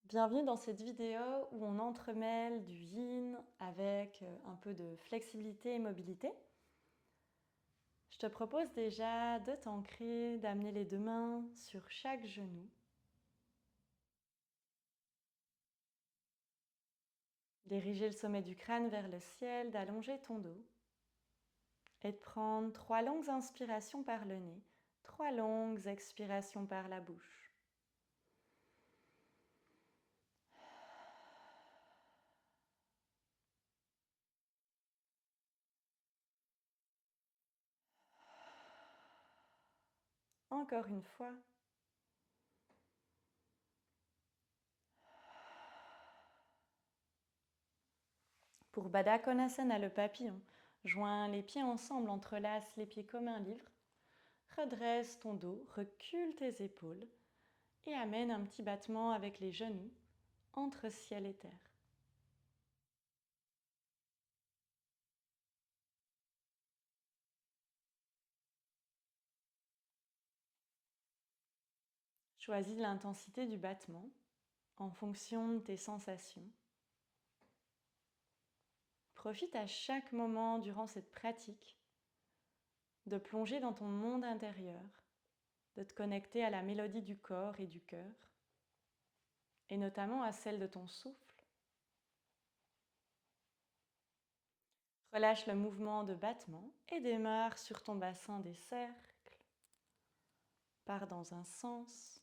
Bienvenue dans cette vidéo où on entremêle du yin avec un peu de flexibilité et mobilité. Je te propose déjà de t'ancrer, d'amener les deux mains sur chaque genou, d'ériger le sommet du crâne vers le ciel, d'allonger ton dos et de prendre 3 longues inspirations par le nez, 3 longues expirations par la bouche. Encore une fois. Pour Baddha Konasana, le papillon, joins les pieds ensemble, entrelace les pieds comme un livre, redresse ton dos, recule tes épaules et amène un petit battement avec les genoux entre ciel et terre. Choisis l'intensité du battement en fonction de tes sensations. Profite à chaque moment durant cette pratique de plonger dans ton monde intérieur, de te connecter à la mélodie du corps et du cœur, et notamment à celle de ton souffle. Relâche le mouvement de battement et démarre sur ton bassin des cercles. Pars dans un sens.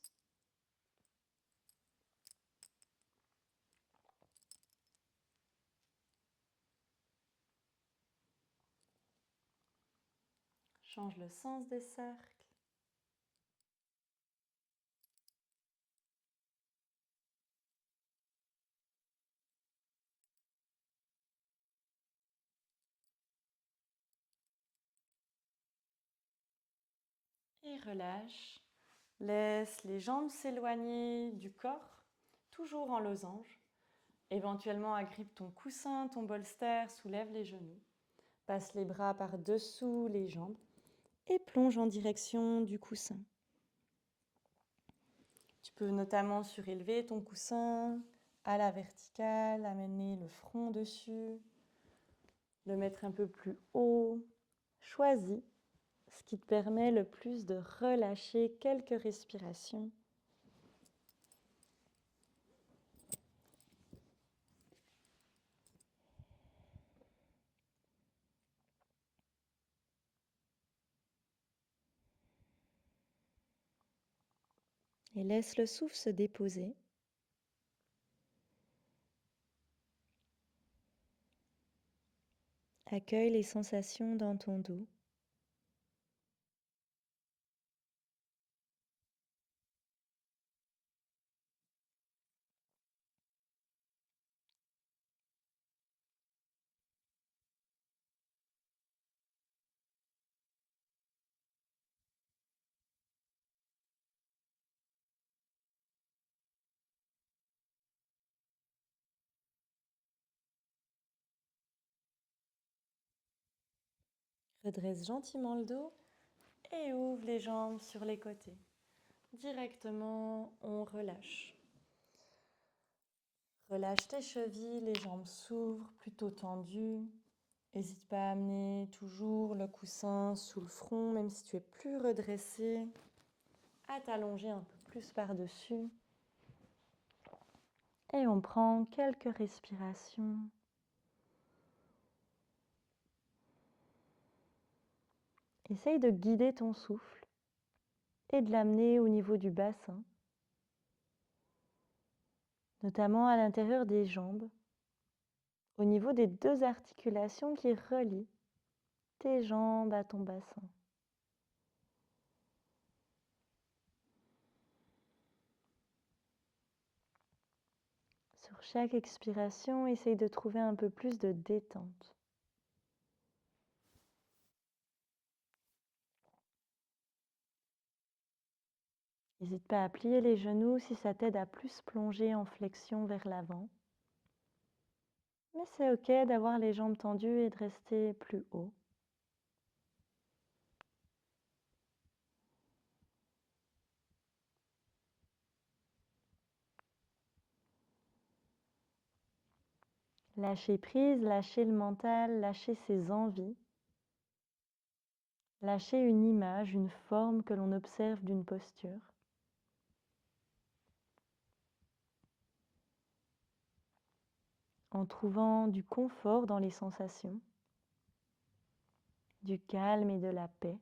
Change le sens des cercles. Et relâche. Laisse les jambes s'éloigner du corps, toujours en losange. Éventuellement, agrippe ton coussin, ton bolster, soulève les genoux. Passe les bras par-dessous les jambes et plonge en direction du coussin. Tu peux notamment surélever ton coussin à la verticale, amener le front dessus, le mettre un peu plus haut. Choisis ce qui te permet le plus de relâcher quelques respirations. Et laisse le souffle se déposer. Accueille les sensations dans ton dos. Redresse gentiment le dos et ouvre les jambes sur les côtés. Directement, on relâche. Relâche tes chevilles, les jambes s'ouvrent, plutôt tendues. N'hésite pas à amener toujours le coussin sous le front, même si tu es plus redressé, à t'allonger un peu plus par-dessus. Et on prend quelques respirations. Essaye de guider ton souffle et de l'amener au niveau du bassin, notamment à l'intérieur des jambes, au niveau des 2 articulations qui relient tes jambes à ton bassin. Sur chaque expiration, essaye de trouver un peu plus de détente. N'hésite pas à plier les genoux si ça t'aide à plus plonger en flexion vers l'avant. Mais c'est ok d'avoir les jambes tendues et de rester plus haut. Lâcher prise, lâcher le mental, lâcher ses envies. Lâcher une image, une forme que l'on observe d'une posture. En trouvant du confort dans les sensations, du calme et de la paix.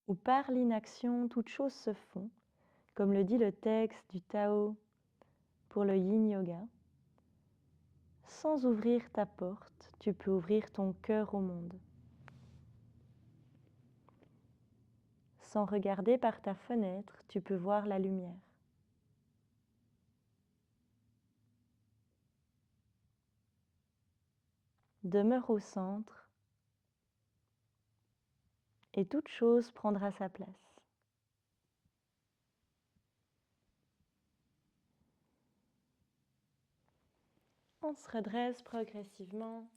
Où par l'inaction, toutes choses se font, comme le dit le texte du Tao pour le Yin Yoga. Sans ouvrir ta porte, tu peux ouvrir ton cœur au monde. Sans regarder par ta fenêtre, tu peux voir la lumière. Demeure au centre et toute chose prendra sa place. On se redresse progressivement.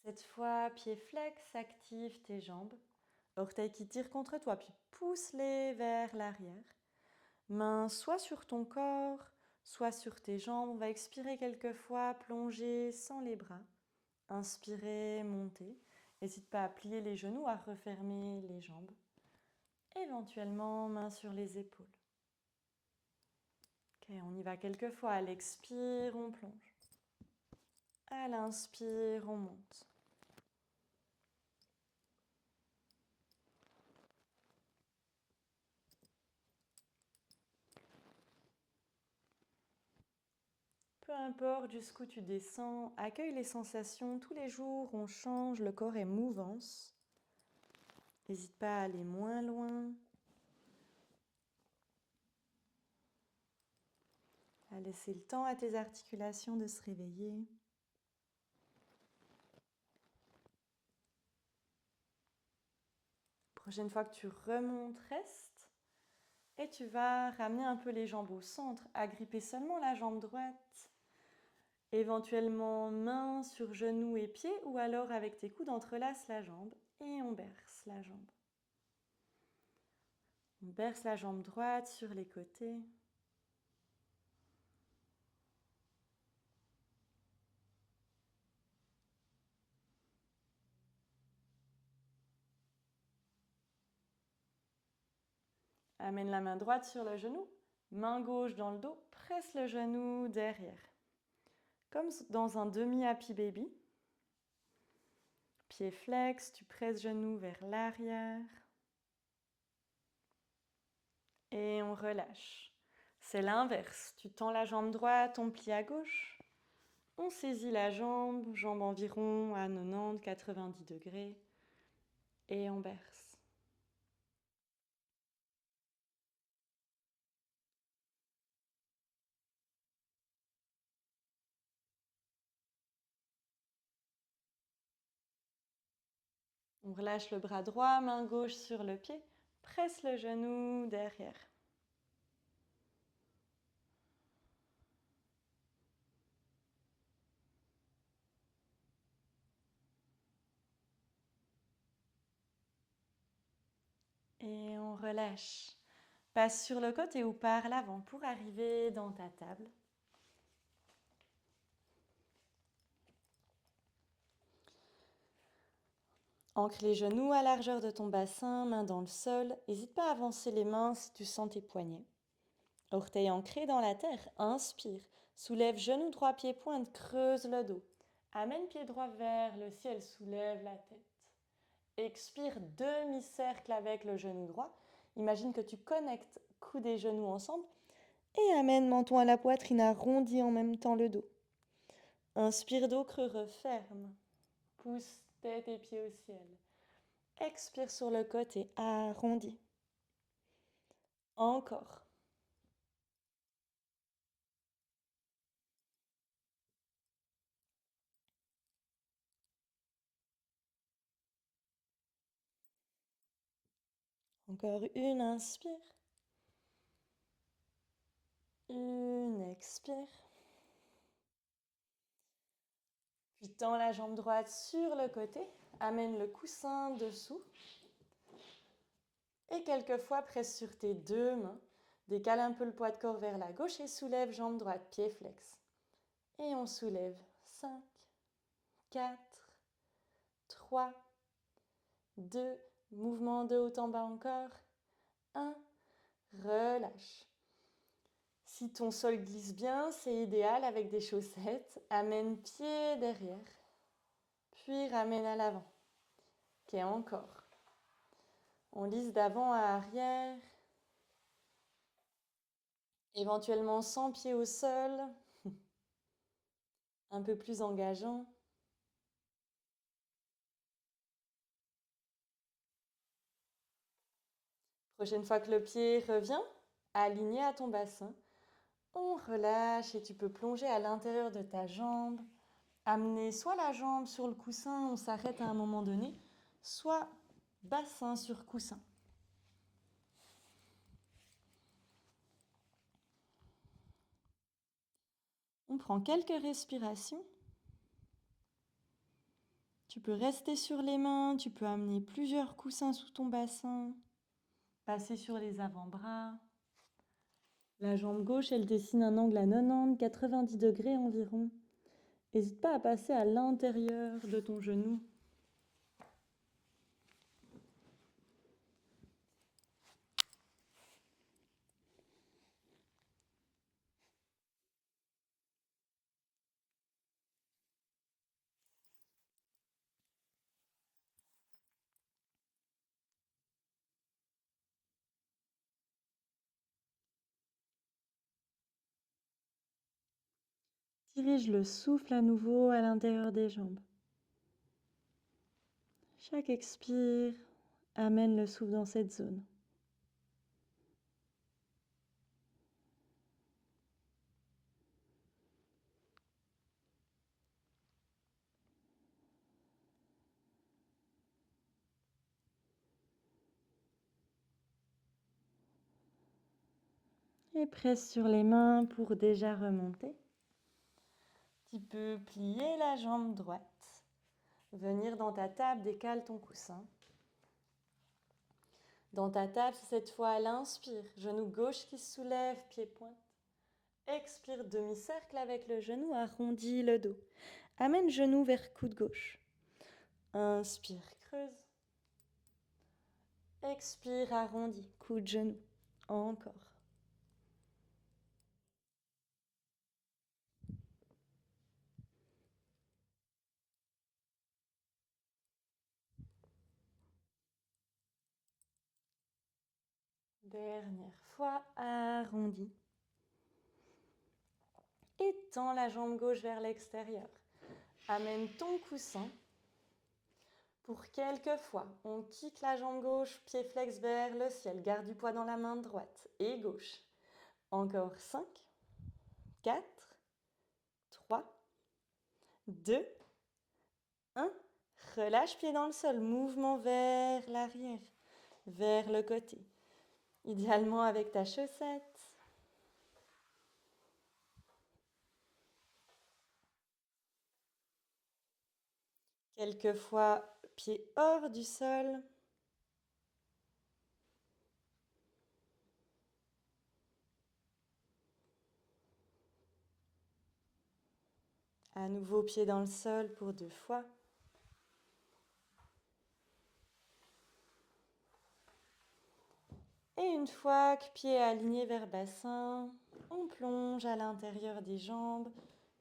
Cette fois, pied flex, active tes jambes. Orteils qui tirent contre toi, puis pousse-les vers l'arrière. Mains soit sur ton corps, soit sur tes jambes. On va expirer quelques fois, plonger sans les bras. Inspirez, montez. N'hésite pas à plier les genoux, à refermer les jambes. Éventuellement, mains sur les épaules. Ok, on y va quelques fois. À l'expire, on plonge. À l'inspire, on monte. Peu importe jusqu'où tu descends, accueille les sensations. Tous les jours, on change, le corps est mouvance. N'hésite pas à aller moins loin. À laisser le temps à tes articulations de se réveiller. Prochaine fois que tu remontes, reste. Et tu vas ramener un peu les jambes au centre, agripper seulement la jambe droite. Éventuellement, main sur genou et pied, ou alors avec tes coudes, entrelace la jambe et on berce la jambe. On berce la jambe droite sur les côtés. Amène la main droite sur le genou, main gauche dans le dos, presse le genou derrière. Comme dans un demi-happy baby. Pied flex, tu presses genou vers l'arrière. Et on relâche. C'est l'inverse. Tu tends la jambe droite, on plie à gauche. On saisit la jambe, jambe environ à 90-90 degrés. Et on berce. On relâche le bras droit, main gauche sur le pied. Presse le genou derrière. Et on relâche. Passe sur le côté ou par l'avant pour arriver dans ta table. Ancre les genoux à largeur de ton bassin, main dans le sol. N'hésite pas à avancer les mains si tu sens tes poignets. Orteils ancrés dans la terre, inspire. Soulève genou droit, pied pointe, creuse le dos. Amène pied droit vers le ciel, soulève la tête. Expire, demi-cercle avec le genou droit. Imagine que tu connectes coudes et genoux ensemble. Et amène menton à la poitrine, arrondis en même temps le dos. Inspire, dos creux, referme. Pousse tête et pieds au ciel. Expire sur le côté, arrondi. Encore. Encore une, inspire. Une, expire. Puis tends la jambe droite sur le côté. Amène le coussin dessous. Et quelquefois, presse sur tes deux mains. Décale un peu le poids de corps vers la gauche et soulève jambe droite, pied flex. Et on soulève 5, 4, 3, 2, mouvement de haut en bas encore. 1, relâche. Si ton sol glisse bien, c'est idéal avec des chaussettes. Amène pied derrière, puis ramène à l'avant. Ok, encore. On lisse d'avant à arrière. Éventuellement sans pied au sol. Un peu plus engageant. Prochaine fois que le pied revient, aligné à ton bassin, on relâche et tu peux plonger à l'intérieur de ta jambe. Amener soit la jambe sur le coussin, on s'arrête à un moment donné, soit bassin sur coussin. On prend quelques respirations. Tu peux rester sur les mains, tu peux amener plusieurs coussins sous ton bassin, passer sur les avant-bras. La jambe gauche, elle dessine un angle à 90, 90 degrés environ. N'hésite pas à passer à l'intérieur de ton genou. Dirige le souffle à nouveau à l'intérieur des jambes. Chaque expire amène le souffle dans cette zone. Et presse sur les mains pour déjà remonter. Tu peux plier la jambe droite. Venir dans ta table, décale ton coussin. Dans ta table, c'est cette fois à l'inspire. Genou gauche qui se soulève, pied pointe. Expire, demi-cercle avec le genou, arrondis le dos. Amène genou vers coude gauche. Inspire, creuse. Expire, arrondis, coude, genou. Encore. Dernière fois, arrondi. Étends la jambe gauche vers l'extérieur. Amène ton coussin. Pour quelques fois, on kick la jambe gauche, pied flex vers le ciel. Garde du poids dans la main droite et gauche. Encore 5, 4, 3, 2, 1. Relâche pied dans le sol. Mouvement vers l'arrière, vers le côté. Idéalement avec ta chaussette. Quelquefois, pied hors du sol. À nouveau, pied dans le sol pour 2 fois. Et une fois que pied aligné vers bassin, on plonge à l'intérieur des jambes.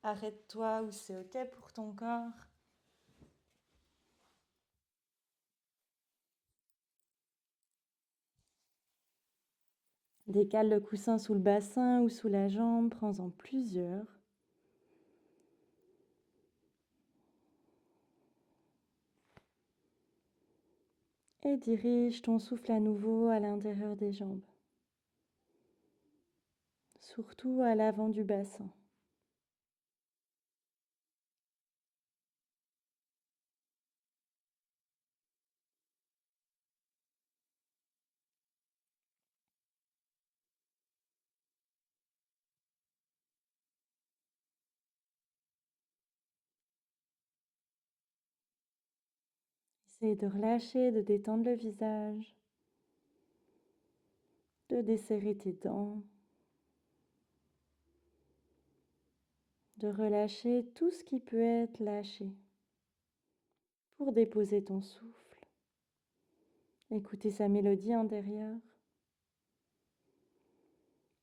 Arrête-toi où c'est OK pour ton corps. Décale le coussin sous le bassin ou sous la jambe, prends-en plusieurs. Et dirige ton souffle à nouveau à l'intérieur des jambes. Surtout à l'avant du bassin. Essaye de relâcher, de détendre le visage. de desserrer tes dents, de relâcher tout ce qui peut être lâché pour déposer ton souffle, écouter sa mélodie intérieure,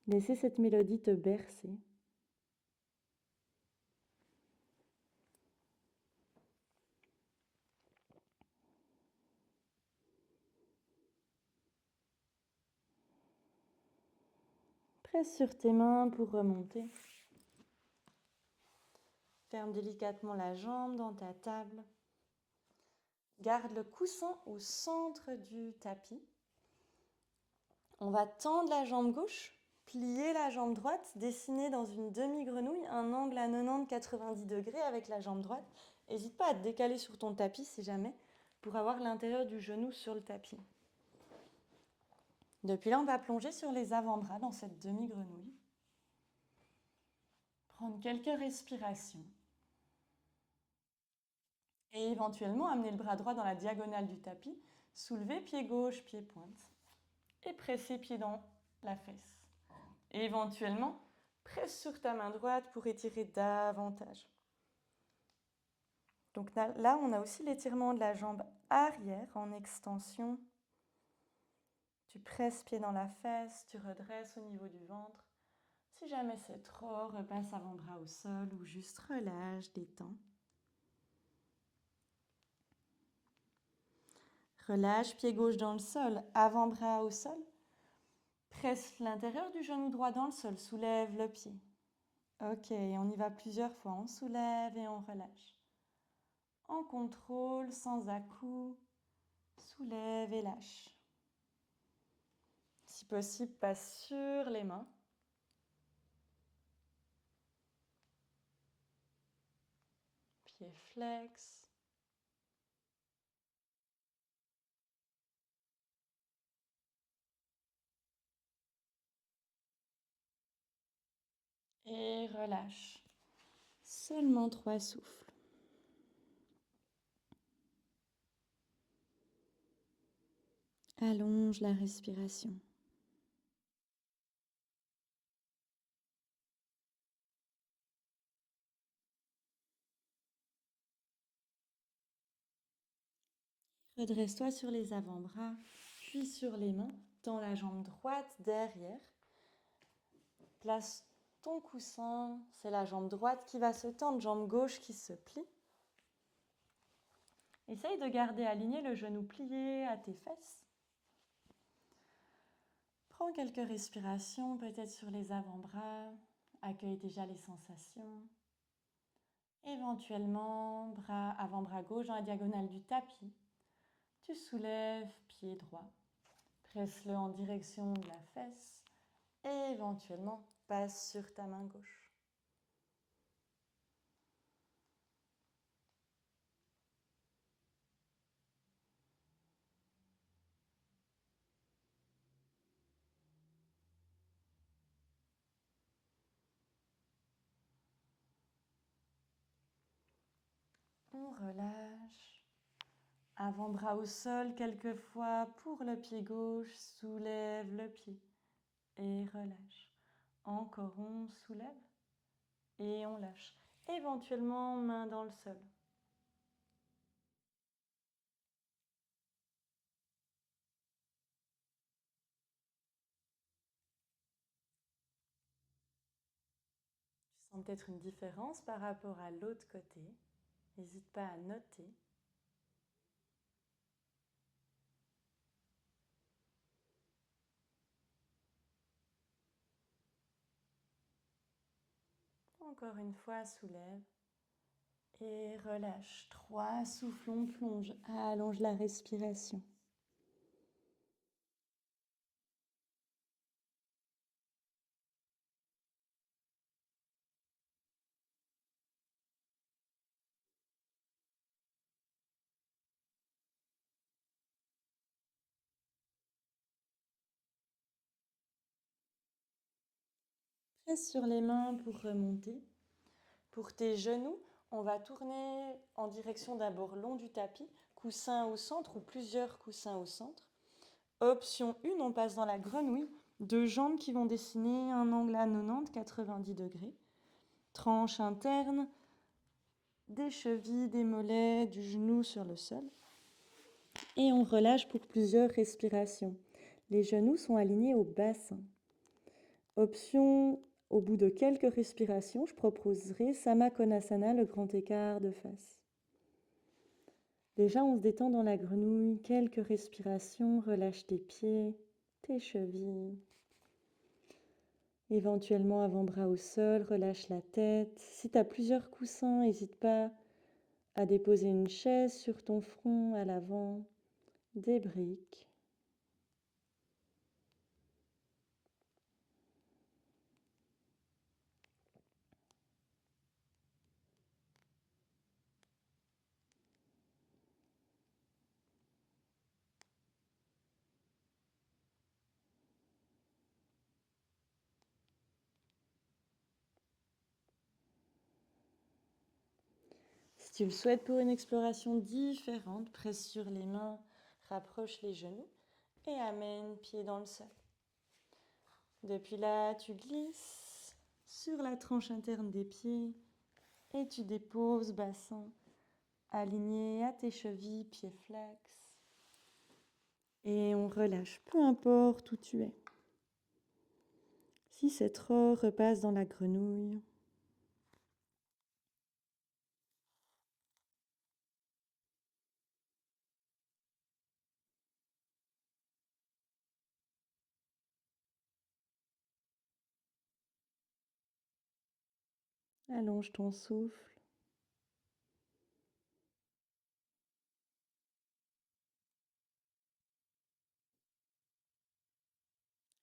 laisser cette mélodie te bercer. Presse sur tes mains pour remonter. Ferme délicatement la jambe dans ta table. Garde le coussin au centre du tapis. On va tendre la jambe gauche, plier la jambe droite, dessiner dans une demi-grenouille un angle à 90-90 degrés avec la jambe droite. N'hésite pas à te décaler sur ton tapis si jamais, pour avoir l'intérieur du genou sur le tapis. Depuis là, on va plonger sur les avant-bras dans cette demi-grenouille. Prendre quelques respirations. Et éventuellement amener le bras droit dans la diagonale du tapis, soulever pied gauche, pied pointe. Et presser pied dans la fesse. Et éventuellement, presse sur ta main droite pour étirer davantage. Donc là, on a aussi l'étirement de la jambe arrière en extension. Tu presses pied dans la fesse, tu redresses au niveau du ventre. Si jamais c'est trop, repasse avant-bras au sol ou juste relâche, détends. Relâche, pied gauche dans le sol, avant-bras au sol. Presse l'intérieur du genou droit dans le sol, soulève le pied. Ok, on y va plusieurs fois. On soulève et on relâche. En contrôle, sans à-coups, soulève et lâche. Si possible, passe sur les mains. Pied flex. Et relâche. Seulement 3 souffles. Allonge la respiration. Redresse-toi sur les avant-bras, puis sur les mains. Tends la jambe droite derrière. Place ton coussin, c'est la jambe droite qui va se tendre, jambe gauche qui se plie. Essaye de garder aligné le genou plié à tes fesses. Prends quelques respirations, peut-être sur les avant-bras. Accueille déjà les sensations. Éventuellement, avant-bras gauche dans la diagonale du tapis. Tu soulèves pied droit. Presse-le en direction de la fesse. Et éventuellement, passe sur ta main gauche. On relâche. Avant-bras au sol, quelquefois pour le pied gauche, soulève le pied et relâche. Encore on soulève et on lâche. Éventuellement, main dans le sol. Tu sens peut-être une différence par rapport à l'autre côté. N'hésite pas à noter. Encore une fois, soulève et relâche. 3 souffles, on plonge. Allonge la respiration. Presse sur les mains pour remonter. Pour tes genoux, on va tourner en direction d'un bord long du tapis, coussin au centre ou plusieurs coussins au centre. Option 1, on passe dans la grenouille. Deux jambes qui vont dessiner un angle à 90 degrés. Tranche interne, des chevilles, des mollets, du genou sur le sol. Et on relâche pour plusieurs respirations. Les genoux sont alignés au bassin. Option, au bout de quelques respirations, je proposerai Samakonasana, le grand écart de face. Déjà, on se détend dans la grenouille, quelques respirations, relâche tes pieds, tes chevilles. Éventuellement, avant-bras au sol, relâche la tête. Si tu as plusieurs coussins, n'hésite pas à déposer une chaise sur ton front à l'avant, des briques. Si tu le souhaites pour une exploration différente, presse sur les mains, rapproche les genoux et amène pied dans le sol. Depuis là, tu glisses sur la tranche interne des pieds et tu déposes bassin aligné à tes chevilles, pieds flex. Et on relâche, peu importe où tu es. Si c'est trop, repasse dans la grenouille. Allonge ton souffle.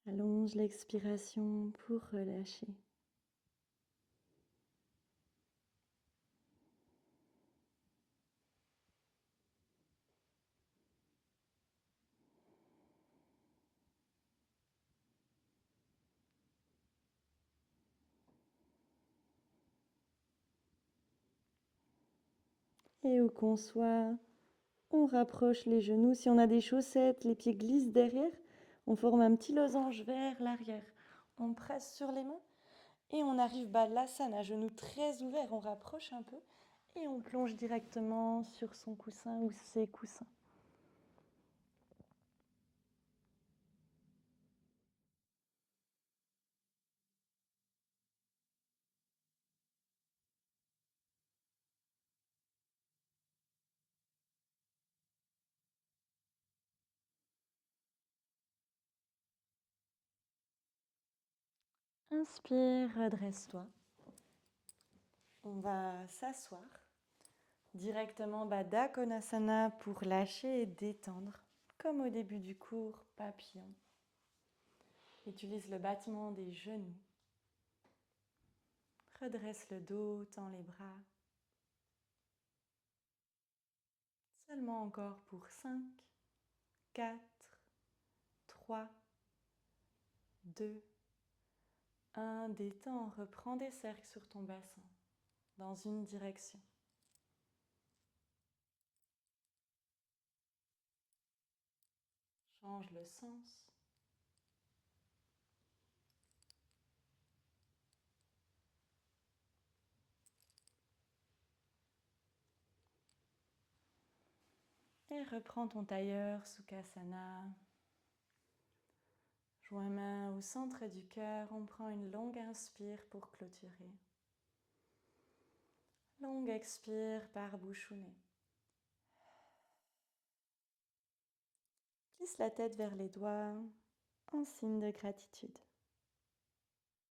Allonge l'expiration pour relâcher. Et où qu'on soit, on rapproche les genoux. Si on a des chaussettes, les pieds glissent derrière. On forme un petit losange vers l'arrière. On presse sur les mains et on arrive Balasana, genoux très ouverts. On rapproche un peu et on plonge directement sur son coussin ou ses coussins. Inspire, redresse-toi. On va s'asseoir directement Baddha Konasana pour lâcher et détendre. Comme au début du cours, papillon. Utilise le battement des genoux. Redresse le dos, tends les bras. Seulement encore pour 5, 4, 3, 2, 1. Détends, reprends des cercles sur ton bassin dans une direction. Change le sens. Et reprends ton tailleur, Sukhasana. Joins main au centre du cœur, on prend une longue inspire pour clôturer. Longue expire par bouche ou nez. Glisse la tête vers les doigts en signe de gratitude.